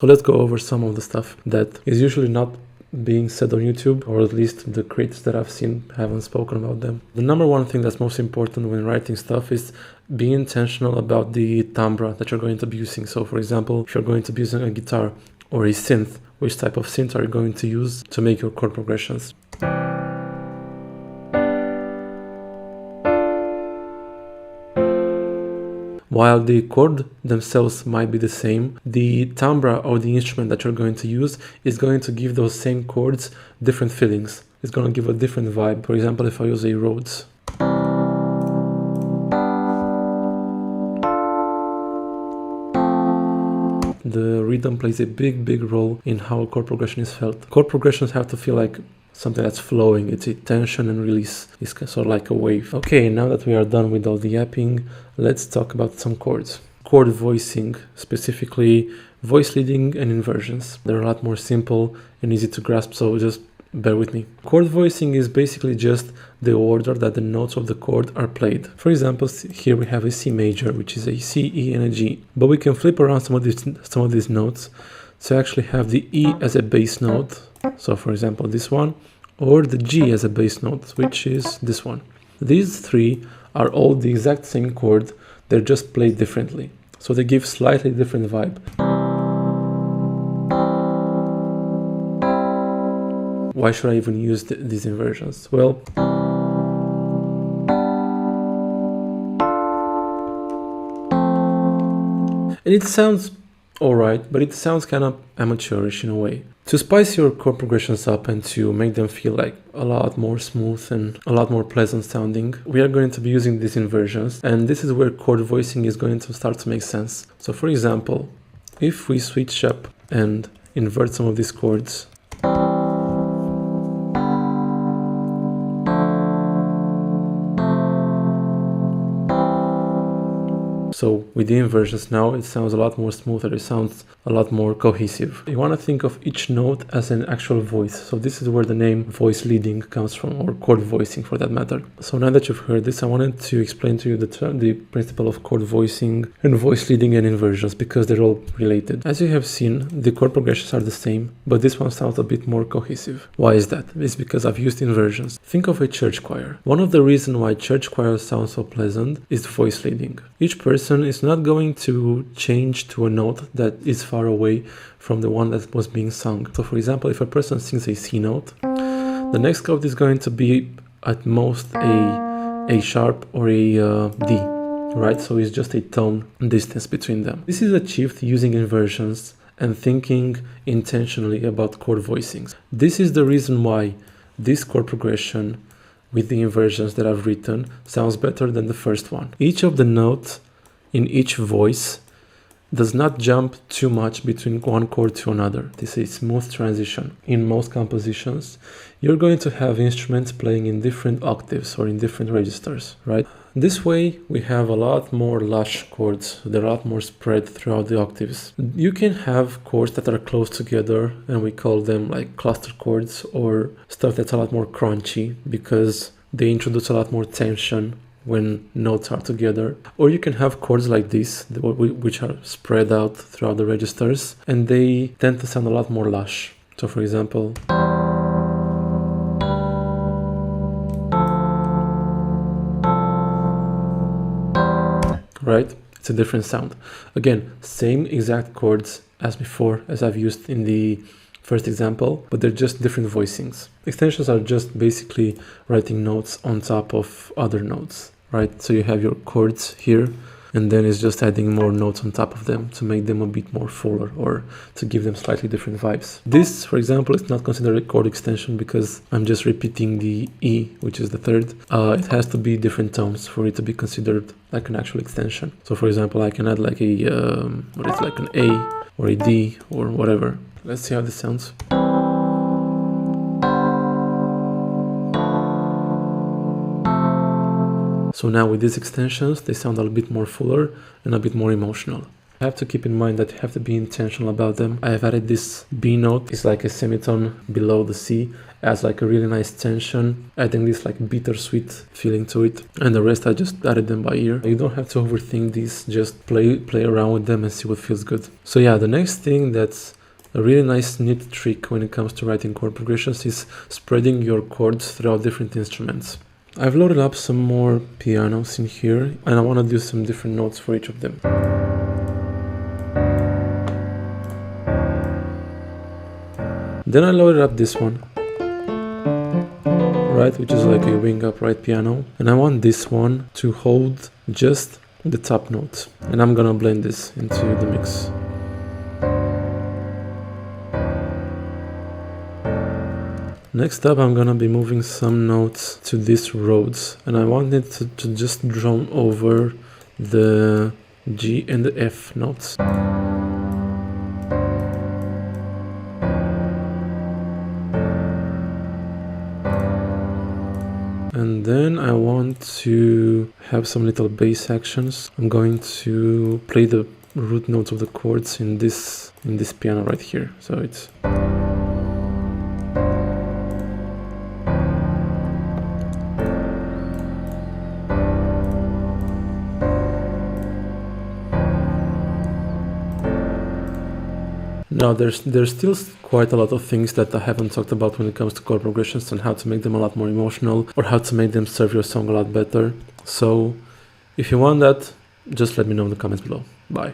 So let's go over some of the stuff that is usually not being said on YouTube, or at least the creators that I've seen haven't spoken about them. The number one thing that's most important when writing stuff is be intentional about the timbre that you're going to be using. So for example, if you're going to be using a guitar or a synth, which type of synth are you going to use to make your chord progressions? While the chord themselves might be the same, the timbre or the instrument that you're going to use is going to give those same chords different feelings. It's going to give a different vibe. For example, if I use a Rhodes, the rhythm plays a big role in how a chord progression is felt. Chord progressions have to feel like something that's flowing. It's a tension and release. It's sort of like a wave. Okay, now that we are done with all the yapping, let's talk about some chords. Chord voicing, specifically voice leading and inversions. They're a lot more simple and easy to grasp, so just bear with me. Chord voicing is basically just the order that the notes of the chord are played. For example, here we have a C major, which is a C, E, and a G. But we can flip around some of these notes to actually have the E as a bass note. So for example, this one, or the G as a bass note, which is this one. These three are all the exact same chord, they're just played differently. So they give slightly different vibe. Why should I even use these inversions? Well, and it sounds alright, but it sounds kind of amateurish in a way. To spice your chord progressions up and to make them feel like a lot more smooth and a lot more pleasant sounding, we are going to be using these inversions, and this is where chord voicing is going to start to make sense. So for example, if we switch up and invert some of these chords, so with the inversions now, it sounds a lot more smoother, it sounds a lot more cohesive. You want to think of each note as an actual voice. So this is where the name voice leading comes from, or chord voicing for that matter. So now that you've heard this, I wanted to explain to you the principle of chord voicing and voice leading and inversions, because they're all related. As you have seen, the chord progressions are the same, but this one sounds a bit more cohesive. Why is that? It's because I've used inversions. Think of a church choir. One of the reasons why church choirs sound so pleasant is voice leading. Each person is not going to change to a note that is far away from the one that was being sung. So for example, if a person sings a C note, the next note is going to be at most a sharp or a D, right? So it's just a tone distance between them. This is achieved using inversions and thinking intentionally about chord voicings. This is the reason why this chord progression with the inversions that I've written sounds better than the first one. Each of the notes in each voice does not jump too much between one chord to another. This is a smooth transition. In most compositions, you're going to have instruments playing in different octaves or in different registers, right? This way, we have a lot more lush chords. They're a lot more spread throughout the octaves. You can have chords that are close together, and we call them like cluster chords, or stuff that's a lot more crunchy because they introduce a lot more tension when notes are together. Or you can have chords like this, which are spread out throughout the registers, and they tend to sound a lot more lush. So for example, right? It's a different sound. Again, same exact chords as before, as I've used in the first example, but they're just different voicings. Extensions are just basically writing notes on top of other notes, right? So you have your chords here, and then it's just adding more notes on top of them to make them a bit more fuller or to give them slightly different vibes. This, for example, is not considered a chord extension because I'm just repeating the E, which is the third. It has to be different tones for it to be considered like an actual extension. So for example, I can add like a, like an A or a D or whatever. Let's see how this sounds. So now with these extensions, they sound a bit more fuller and a bit more emotional. I have to keep in mind that you have to be intentional about them. I have added this B note, it's like a semitone below the C, adds like a really nice tension, adding this like bittersweet feeling to it, and the rest I just added them by ear. You don't have to overthink these, just play around with them and see what feels good. So yeah, the next thing that's a really nice neat trick when it comes to writing chord progressions is spreading your chords throughout different instruments. I've loaded up some more pianos in here, and I want to do some different notes for each of them. Then I loaded up this one, right, which is like a wing upright piano, and I want this one to hold just the top note, and I'm gonna blend this into the mix. Next up, I'm gonna be moving some notes to this Rhodes, and I want it to just drum over the G and the F notes. And then I want to have some little bass actions. I'm going to play the root notes of the chords in this piano right here. So it's now there's still quite a lot of things that I haven't talked about when it comes to chord progressions and how to make them a lot more emotional or how to make them serve your song a lot better. So if you want that, just let me know in the comments below. Bye.